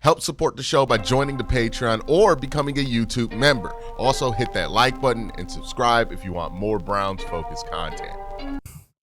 Help support the show by joining the Patreon or becoming a YouTube member. Also, hit that like button and subscribe if you want more Browns-focused content.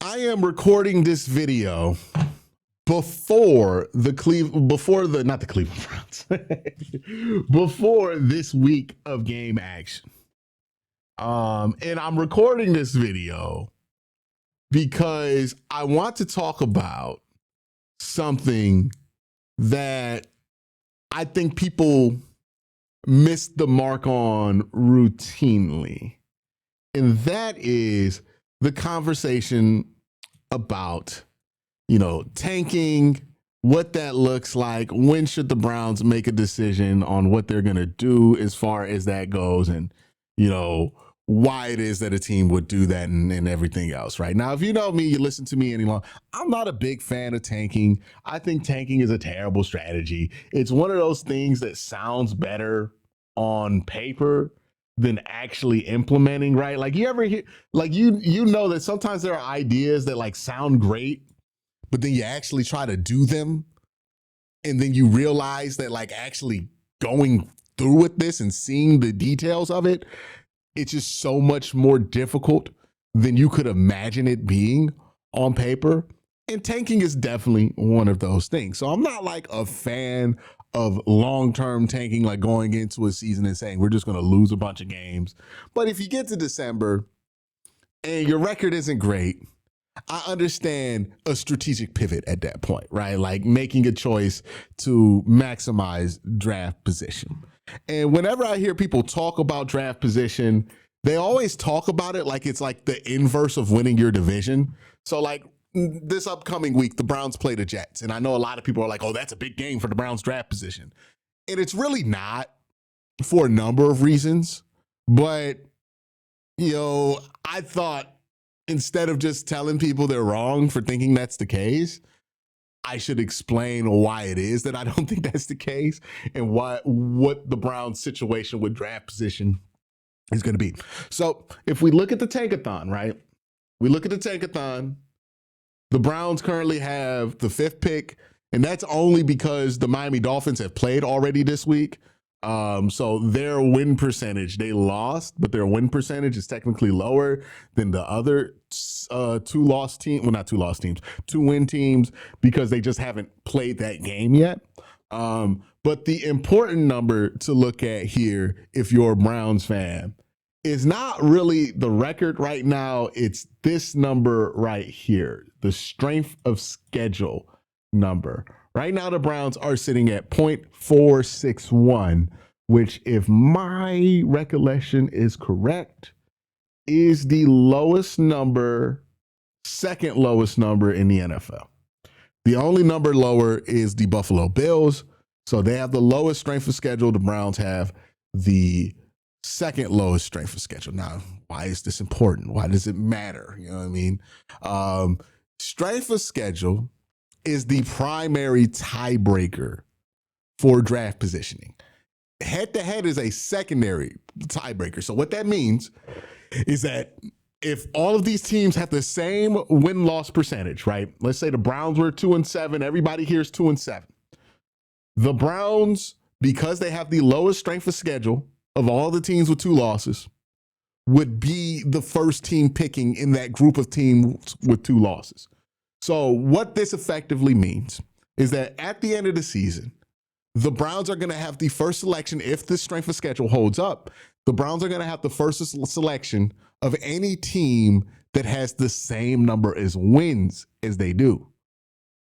I am recording this video before this week of game action. And I'm recording this video because I want to talk about something that I think people miss the mark on routinely. And that is the conversation about, tanking, what that looks like, when should the Browns make a decision on what they're going to do as far as that goes, and, why it is that a team would do that and everything else, right? Now, if you know me, you listen to me any long, I'm not a big fan of tanking. I think tanking is a terrible strategy. It's one of those things that sounds better on paper than actually implementing, right? Like you ever hear, like you know that sometimes there are ideas that like sound great, but then you actually try to do them, and then you realize that like actually going through with this and seeing the details of it, it's just so much more difficult than you could imagine it being on paper. And tanking is definitely one of those things. So I'm not like a fan of long-term tanking, like going into a season and saying we're just going to lose a bunch of games. But if you get to December and your record isn't great, I understand a strategic pivot at that point, right? Like making a choice to maximize draft position. And whenever I hear people talk about draft position, they always talk about it like it's like the inverse of winning your division. So like this upcoming week, the Browns play the Jets. And I know a lot of people are like, oh, that's a big game for the Browns draft position. And it's really not, for a number of reasons. But, I thought instead of just telling people they're wrong for thinking that's the case, I should explain why it is that I don't think that's the case and what the Browns situation with draft position is going to be. So if we look at the tankathon, right? We look at the tankathon. The Browns currently have the 5th pick, and that's only because the Miami Dolphins have played already this week. So their win percentage, they lost, but their win percentage is technically lower than the other two win teams because they just haven't played that game yet. But the important number to look at here, if you're a Browns fan, is not really the record right now. It's this number right here, the strength of schedule number. Right now, the Browns are sitting at 0.461, which, if my recollection is correct, is the second lowest number in the NFL. The only number lower is the Buffalo Bills. So they have the lowest strength of schedule. The Browns have the second lowest strength of schedule. Now, why is this important? Why does it matter? You know what I mean? Strength of schedule is the primary tiebreaker for draft positioning. Head-to-head is a secondary tiebreaker. So what that means is that if all of these teams have the same win-loss percentage, right? Let's say the Browns were 2-7. Everybody here is 2-7. The Browns, because they have the lowest strength of schedule of all the teams with 2 losses, would be the first team picking in that group of teams with 2 losses. So what this effectively means is that at the end of the season, the Browns are going to have the first selection. If the strength of schedule holds up, the Browns are going to have the first selection of any team that has the same number as wins as they do,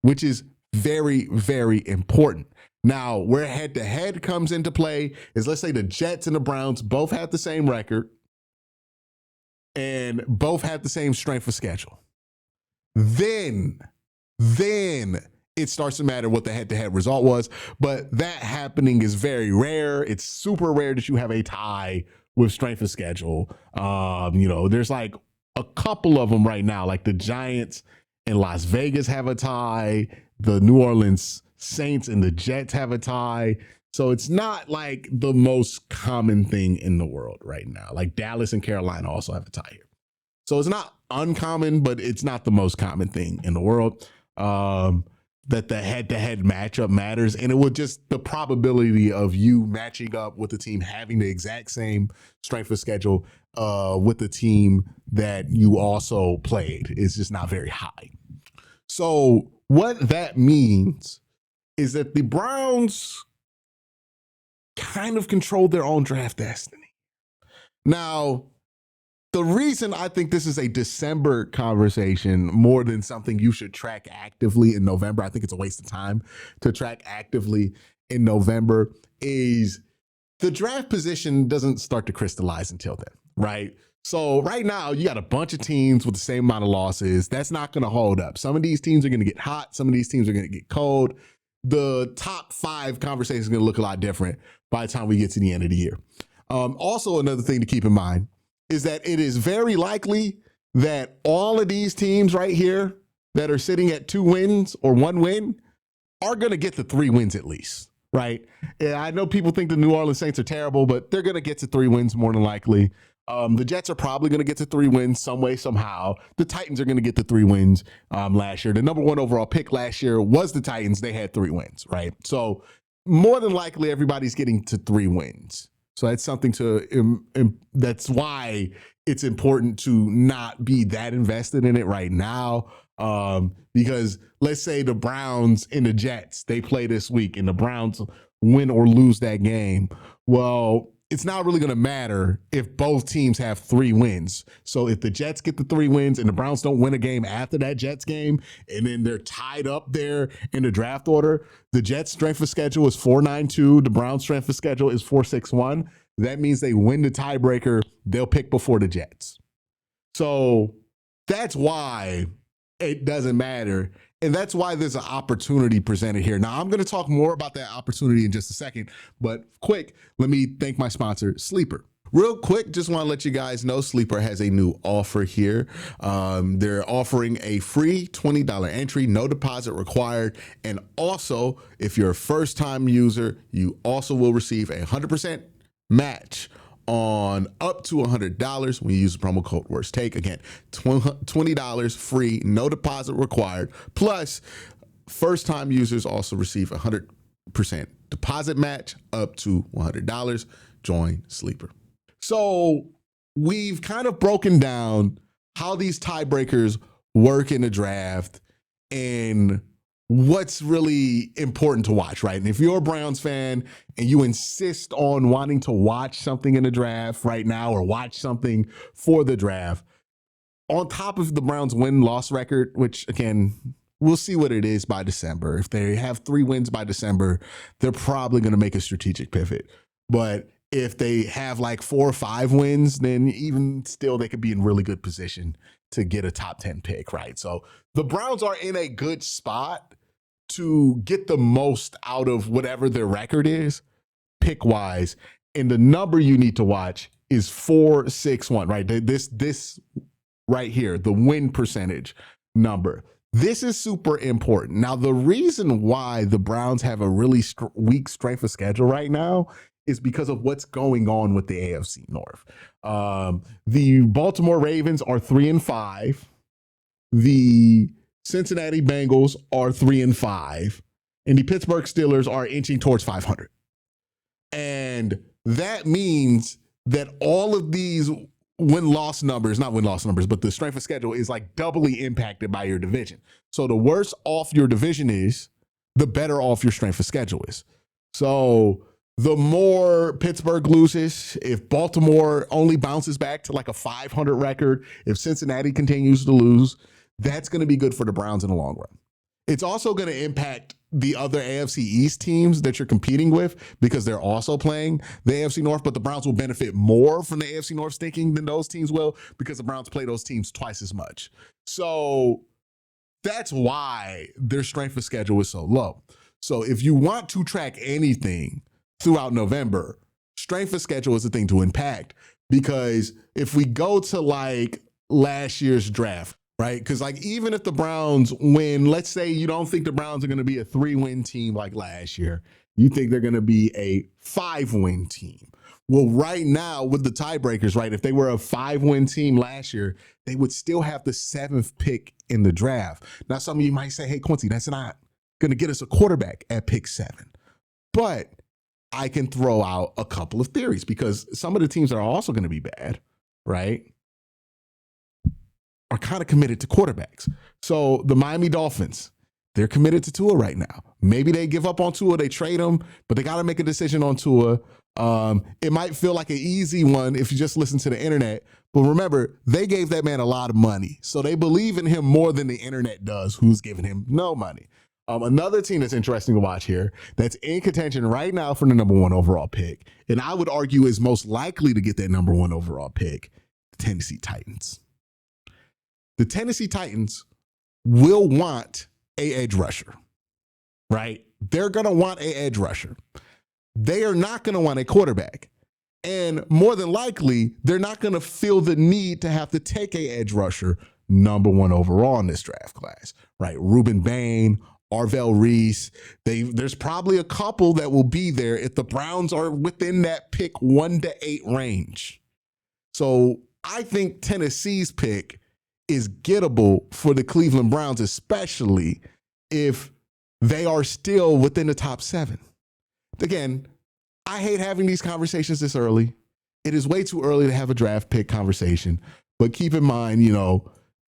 which is very, very important. Now, where head-to-head comes into play is, let's say the Jets and the Browns both have the same record and both have the same strength of schedule. Then it starts to matter what the head-to-head result was. But that happening is very rare. It's super rare that you have a tie with strength of schedule. There's like a couple of them right now, like the Giants and Las Vegas have a tie. The New Orleans Saints and the Jets have a tie. So it's not like the most common thing in the world right now. Like Dallas and Carolina also have a tie here. So it's not uncommon, but it's not the most common thing in the world. that the head-to-head matchup matters, and it would just the probability of you matching up with the team having the exact same strength of schedule with the team that you also played is just not very high. So what that means is that the Browns kind of control their own draft destiny. Now, the reason I think this is a December conversation more than something you should track actively in November, I think it's a waste of time to track actively in November, is the draft position doesn't start to crystallize until then, right? So right now, you got a bunch of teams with the same amount of losses. That's not going to hold up. Some of these teams are going to get hot. Some of these teams are going to get cold. The top 5 conversation is going to look a lot different by the time we get to the end of the year. Also, another thing to keep in mind is that it is very likely that all of these teams right here that are sitting at 2 wins or 1 win are going to get to 3 wins at least, right? Yeah, I know people think the New Orleans Saints are terrible, but they're going to get to 3 wins more than likely. The Jets are probably going to get to 3 wins some way, somehow. The Titans are going to get to 3 wins last year. The number 1 overall pick last year was the Titans. They had 3 wins, right? So more than likely, everybody's getting to 3 wins. So that's something that's why it's important to not be that invested in it right now. Because let's say the Browns and the Jets, they play this week and the Browns win or lose that game. Well, it's not really going to matter if both teams have 3 wins. So if the Jets get the 3 wins and the Browns don't win a game after that Jets game, and then they're tied up there in the draft order, the Jets' strength of schedule is 4.92. The Browns' strength of schedule is 4.61. That means they win the tiebreaker. They'll pick before the Jets. So that's why it doesn't matter. And that's why there's an opportunity presented here. Now, I'm going to talk more about that opportunity in just a second, but quick, let me thank my sponsor, Sleeper. Real quick, just want to let you guys know Sleeper has a new offer here. They're offering a free $20 entry, no deposit required. And also, if you're a first-time user, you also will receive a 100% match on up to $100 when you use the promo code Worst Take. Again, $20 free, no deposit required. Plus, first-time users also receive a 100% deposit match up to $100. Join Sleeper. So we've kind of broken down how these tiebreakers work in the draft and what's really important to watch, right? And if you're a Browns fan and you insist on wanting to watch something in the draft right now or watch something for the draft, on top of the Browns win-loss record, which again, we'll see what it is by December. If they have 3 wins by December, they're probably going to make a strategic pivot. But if they have like 4 or 5 wins, then even still, they could be in really good position to get a top 10 pick, right? So the Browns are in a good spot to get the most out of whatever their record is, pick-wise. And the number you need to watch is 4.61, right? This right here, the win percentage number. This is super important. Now, the reason why the Browns have a really weak strength of schedule right now is because of what's going on with the AFC North. The Baltimore Ravens are 3-5. The Cincinnati Bengals are 3-5. And the Pittsburgh Steelers are inching towards 500. And that means that all of these win-loss numbers, not win-loss numbers, but the strength of schedule is like doubly impacted by your division. So the worse off your division is, the better off your strength of schedule is. So the more Pittsburgh loses, if Baltimore only bounces back to like a 500 record, if Cincinnati continues to lose, that's going to be good for the Browns in the long run. It's also going to impact the other AFC East teams that you're competing with because they're also playing the AFC North, but the Browns will benefit more from the AFC North stinking than those teams will because the Browns play those teams twice as much. So that's why their strength of schedule is so low. So if you want to track anything throughout November, strength of schedule is the thing to impact, because if we go to like last year's draft, right? Because like even if the Browns win, let's say you don't think the Browns are going to be a 3-win team like last year, you think they're going to be a 5-win team. Well, right now with the tiebreakers, right? If they were a 5-win team last year, they would still have the 7th pick in the draft. Now, some of you might say, hey, Quincy, that's not going to get us a quarterback at pick 7. But I can throw out a couple of theories because some of the teams that are also going to be bad, right, are kind of committed to quarterbacks. So the Miami Dolphins, they're committed to Tua right now. Maybe they give up on Tua, they trade him, but they got to make a decision on Tua. It might feel like an easy one if you just listen to the internet, but remember, they gave that man a lot of money. So they believe in him more than the internet does, who's giving him no money. Another team that's interesting to watch here that's in contention right now for the number 1 overall pick, and I would argue is most likely to get that number 1 overall pick, the Tennessee Titans. The Tennessee Titans will want a edge rusher, right? They're going to want a edge rusher. They are not going to want a quarterback. And more than likely, they're not going to feel the need to have to take a edge rusher number 1 overall in this draft class, right? Ruben Bain, Arvell Reese. There's probably a couple that will be there if the Browns are within that pick 1 to 8 range. So I think Tennessee's pick is gettable for the Cleveland Browns, especially if they are still within the top 7. Again, I hate having these conversations this early. It is way too early to have a draft pick conversation. But keep in mind,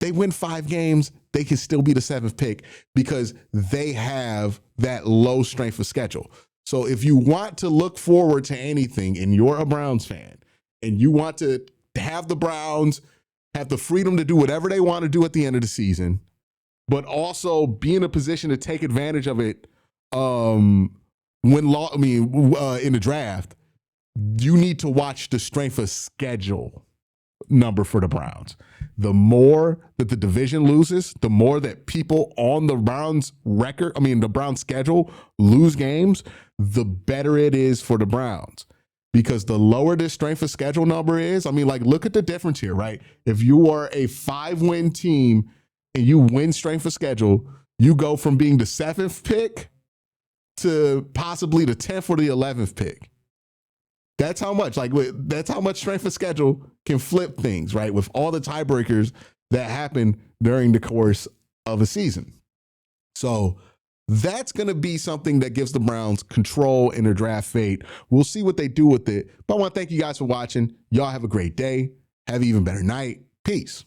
they win 5 games, they can still be the 7th pick because they have that low strength of schedule. So if you want to look forward to anything and you're a Browns fan and you want to have the Browns have the freedom to do whatever they want to do at the end of the season, but also be in a position to take advantage of it in the draft, you need to watch the strength of schedule number for the Browns. The more that the division loses, the more that people on the Browns the Browns schedule lose games, the better it is for the Browns. Because the lower this strength of schedule number is, look at the difference here, right? If you are a 5-win team and you win strength of schedule, you go from being the 7th pick to possibly the 10th or the 11th pick. That's how much, that's how much strength of schedule can flip things, right? With all the tiebreakers that happen during the course of a season. So that's going to be something that gives the Browns control in their draft fate. We'll see what they do with it. But I want to thank you guys for watching. Y'all have a great day. Have an even better night. Peace.